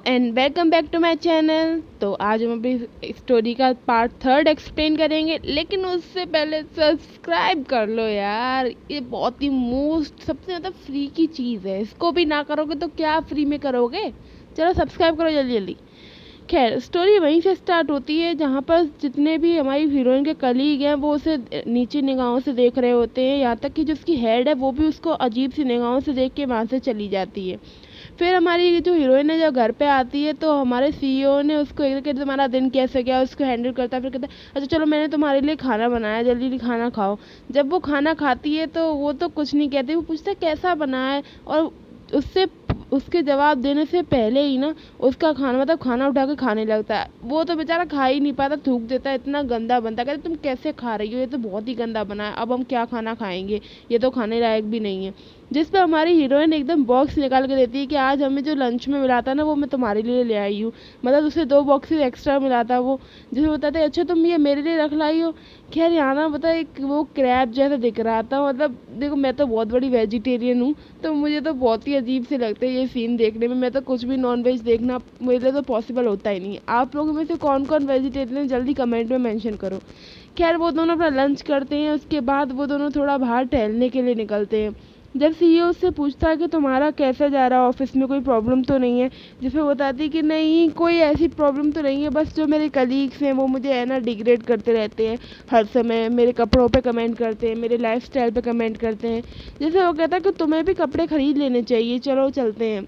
And welcome back to my channel. तो आज हम अपनी स्टोरी का पार्ट 3 एक्सप्लेन करेंगे, लेकिन उससे पहले सब्सक्राइब कर लो यार। ये बहुत ही मोस्ट सबसे ज़्यादा फ्री की चीज़ है, इसको भी ना करोगे तो क्या फ्री में करोगे। चलो सब्सक्राइब करो जल्दी जल्दी। खैर स्टोरी वहीं से स्टार्ट होती है जहाँ पर जितने भी हमारी हीरोइन के कलीग हैं वो उसे नीचे निगाहों से देख रहे होते हैं। यहाँ तक कि जो उसकी हेड है वो भी उसको अजीब सी निगाहों से देख के वहाँ से चली जाती है। फिर हमारी जो हीरोइन है जब घर पे आती है तो हमारे सीईओ ने उसको एक कहते तुम्हारा दिन कैसे गया, उसको हैंडल करता है। फिर कहता है अच्छा चलो मैंने तुम्हारे लिए खाना बनाया, जल्दी जल्दी खाना खाओ। जब वो खाना खाती है तो वो तो कुछ नहीं कहती, वो पूछता है कैसा बना है, और उससे उसके जवाब देने से पहले ही ना उसका खाना मतलब खाना उठा के खाने लगता है। वो तो बेचारा खा ही नहीं पाता, थूक देता है, इतना गंदा बनता है। कहते तुम कैसे खा रही हो, ये तो बहुत ही गंदा बना है, अब हम क्या खाना खाएंगे, ये तो खाने लायक भी नहीं है। जिस पे हमारी हीरोइन एकदम बॉक्स निकाल के देती है कि आज हमें जो लंच में मिला था ना वो मैं तुम्हारे लिए ले आई हूँ। मतलब उसे 2 बॉक्सेस एक्स्ट्रा मिला था वो, जिसे बताते हैं अच्छा तुम ये मेरे लिए रख लाई हो। खैर यहाँ ना पता एक वो क्रैब जैसा दिख रहा था। मतलब देखो मैं तो बहुत बड़ी वेजिटेरियन हूँ, तो मुझे तो बहुत ही अजीब से लगते हैं ये सीन देखने में। मैं तो कुछ भी नॉन वेज देखना मेरे लिए तो पॉसिबल होता ही नहीं है। आप लोगों में से कौन कौन वेजिटेरियन जल्दी कमेंट में मेंशन करो। खैर वो दोनों अपना लंच करते हैं, उसके बाद वो दोनों थोड़ा बाहर टहलने के लिए निकलते हैं। जब सीईओ उससे पूछता है कि तुम्हारा कैसा जा रहा है ऑफिस में, कोई प्रॉब्लम तो नहीं है, जिसमें बताती है कि नहीं कोई ऐसी प्रॉब्लम तो नहीं है, बस जो मेरे कलीग्स हैं वो मुझे है ना डिग्रेड करते रहते हैं हर समय, मेरे कपड़ों पे कमेंट करते हैं, मेरे लाइफस्टाइल पे कमेंट करते हैं। जैसे वो कहता है कि तुम्हें भी कपड़े खरीद लेने चाहिए, चलो चलते हैं।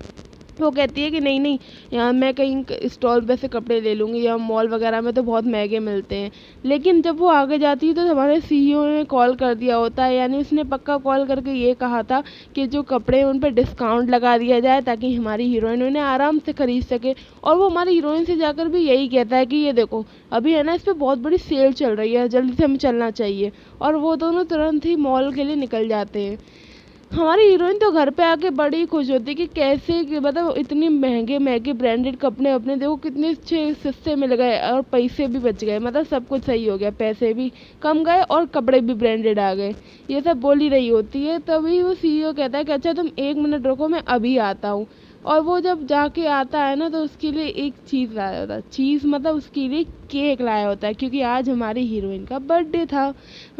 वो कहती है कि नहीं नहीं यहाँ मैं कहीं स्टॉल पे से कपड़े ले लूँगी, या मॉल वगैरह में तो बहुत महंगे मिलते हैं। लेकिन जब वो आगे जाती है तो हमारे सीईओ ने कॉल कर दिया होता है, यानी उसने पक्का कॉल करके ये कहा था कि जो कपड़े हैं उन पर डिस्काउंट लगा दिया जाए ताकि हमारी हीरोइन उन्हें आराम से खरीद सके। और वो हमारी हीरोइन से जाकर भी यही कहता है कि ये देखो अभी है ना इस पर बहुत बड़ी सेल चल रही है, जल्दी से हमें चलना चाहिए। और वो दोनों तुरंत ही मॉल के लिए निकल जाते हैं। हमारी हीरोइन तो घर पे आके बड़ी खुश होती है कि कैसे कि मतलब इतने महंगे महंगे ब्रांडेड कपड़े अपने देखो कितने अच्छे सस्ते मिल गए और पैसे भी बच गए, मतलब सब कुछ सही हो गया, पैसे भी कम गए और कपड़े भी ब्रांडेड आ गए। ये सब बोल ही रही होती है, तभी वो सीईओ कहता है कि अच्छा तुम 1 मिनट रुको मैं अभी आता हूँ। और वो जब जाके आता है ना तो उसके लिए एक चीज़ लाया होता है, चीज़ मतलब उसके लिए केक लाया होता है, क्योंकि आज हमारी हीरोइन का बर्थडे था।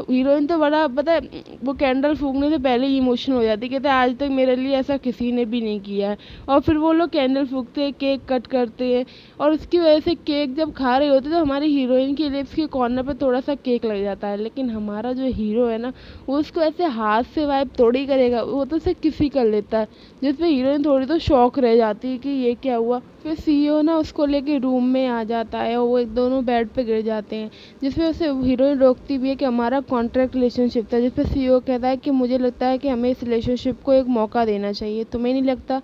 हीरोइन तो बड़ा पता है वो कैंडल फूकने से पहले ही इमोशनल हो जाती है, कहते आज तक मेरे लिए ऐसा किसी ने भी नहीं किया है। और फिर वो लोग कैंडल फूकते हैं, केक कट करते हैं, और उसकी वजह से केक जब खा रहे होते तो हमारी हीरोइन के लिप्स के कॉर्नर पर थोड़ा सा केक लग जाता है। लेकिन हमारा जो हीरो है ना वो उसको ऐसे हाथ से वाइप थोड़ी करेगा, वो तो उसे किसी कर लेता है, जिसपे हीरोइन थोड़ी तो शॉक रह जाती है कि ये क्या हुआ। फिर सीईओ ना उसको लेके रूम में आ जाता है और वो एक दोनों बेड पे गिर जाते हैं, जिसमें उसे हीरोइन रोकती भी है कि हमारा कॉन्ट्रैक्ट रिलेशनशिप था। जिसपे सीईओ कहता है कि मुझे लगता है कि हमें इस रिलेशनशिप को एक मौका देना चाहिए, तुम्हें नहीं लगता।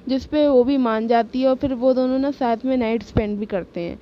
जिसपे वो भी मान जाती है और फिर वो दोनों ना साथ में नाइट स्पेंड भी करते हैं।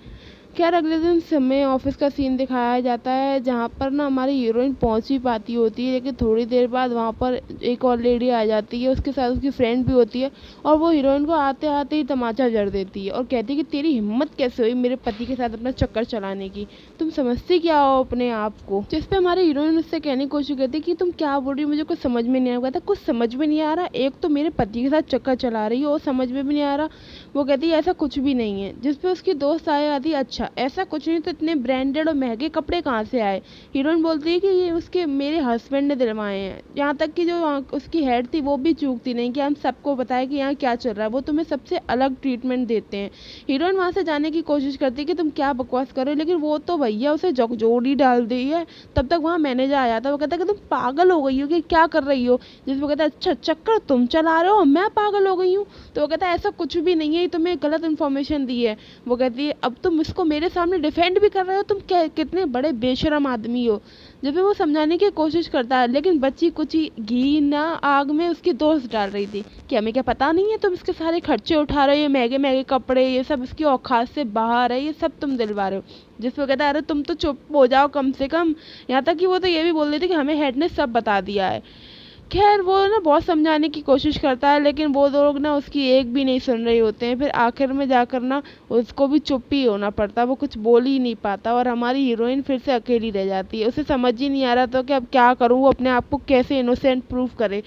खैर अगले दिन समय ऑफिस का सीन दिखाया जाता है जहाँ पर ना हमारी हीरोइन पहुँच ही पाती होती है, लेकिन थोड़ी देर बाद वहाँ पर एक और लेडी आ जाती है, उसके साथ उसकी फ्रेंड भी होती है, और वो हीरोइन को आते आते ही तमाचा जड़ देती है और कहती है कि तेरी हिम्मत कैसे हुई मेरे पति के साथ अपना चक्कर चलाने की, तुम समझती क्या हो अपने आप को। जिस पे हमारी हीरोइन उससे कहने की कोशिश करती है कि तुम क्या बोल रही हो, मुझे कुछ समझ में नहीं आ रहा। कुछ समझ में नहीं आ रहा, एक तो मेरे पति के साथ चक्कर चला रही हो और समझ में भी नहीं आ रहा। वो कहती है ऐसा कुछ भी नहीं है। जिस पे उसकी दोस्त आए आती है अच्छा ऐसा कुछ नहीं तो इतने ब्रांडेड और महंगे कपड़े कहाँ से आए। हीरोइन बोलती है कि ये उसके मेरे हस्बैंड ने दिलवाए हैं। यहाँ तक कि जो उसकी हेड थी वो भी चूकती नहीं कि हम सबको बताए कि यहाँ क्या चल रहा है, वो तुम्हें सबसे अलग ट्रीटमेंट देते हैं। हीरोइन वहाँ से जाने की कोशिश करती है कि तुम क्या बकवास कर रहे हो, लेकिन वो तो भैया उसे जोड़ी डाल दी है। तब तक वहाँ मैनेजर आ जाता है, वो कहता है कि तुम पागल हो गई हो कि क्या कर रही हो। जिसमें कहता है अच्छा चक्कर तुम चला रहे हो, मैं पागल हो गई हूँ। तो वो कहता है ऐसा कुछ भी नहीं है, तुम्हें गलत इन्फॉर्मेशन दी है। वो कहती है अब तुम इसको मेरे सामने डिफेंड भी कर रहे हो, तुम क्या कितने बड़े बेशरम आदमी हो। जब वो समझाने की कोशिश करता है, लेकिन बच्ची कुछ ही घी ना आग में उसकी दोस्त डाल रही थी कि हमें क्या पता नहीं है तुम इसके सारे खर्चे उठा रहे हो, महंगे महंगे कपड़े ये सब इसकी औकात से बाहर है, ये सब तुम दिलवा रहे हो। जिसको कहता है अरे तुम तो चुप हो जाओ कम से कम। यहाँ तक कि वो तो ये भी बोल रही थी कि हमें हेड ने सब बता दिया है। खैर वो ना बहुत समझाने की कोशिश करता है, लेकिन वो लोग ना उसकी एक भी नहीं सुन रहे होते हैं। फिर आखिर में जाकर ना उसको भी चुप ही होना पड़ता, वो कुछ बोल ही नहीं पाता और हमारी हीरोइन फिर से अकेली रह जाती है। उसे समझ ही नहीं आ रहा था कि अब क्या करूँ, वो अपने आप को कैसे इनोसेंट प्रूव करे।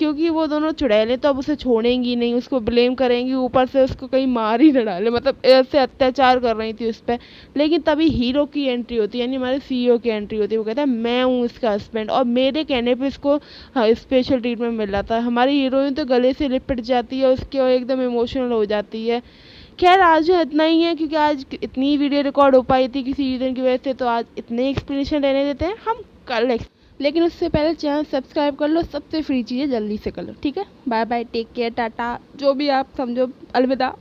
क्योंकि वो दोनों चुड़ैलें तो अब उसे छोड़ेंगी नहीं, उसको ब्लेम करेंगी, ऊपर से उसको कहीं मार ही न डाले, मतलब ऐसे अत्याचार कर रही थी उस पर। लेकिन तभी हीरो की एंट्री होती है, यानी हमारे सीईओ की एंट्री होती है। वो कहता है मैं हूँ इसका हस्बैंड, और मेरे कहने पे इसको स्पेशल ट्रीटमेंट मिल रहा था। हमारी हीरोइन तो गले से लिपट जाती है उसके और एकदम इमोशनल हो जाती है। खैर आज इतना ही है, क्योंकि आज इतनी वीडियो रिकॉर्ड हो पाई थी किसी रीज़न की वजह से, तो आज इतने एक्सप्लेनेशन रहने देते हैं हम कल। लेकिन उससे पहले चैनल सब्सक्राइब कर लो, सबसे फ्री चीज़ें जल्दी से कर लो, ठीक है। Bye bye, take care, tata, जो भी आप समझो, अलविदा।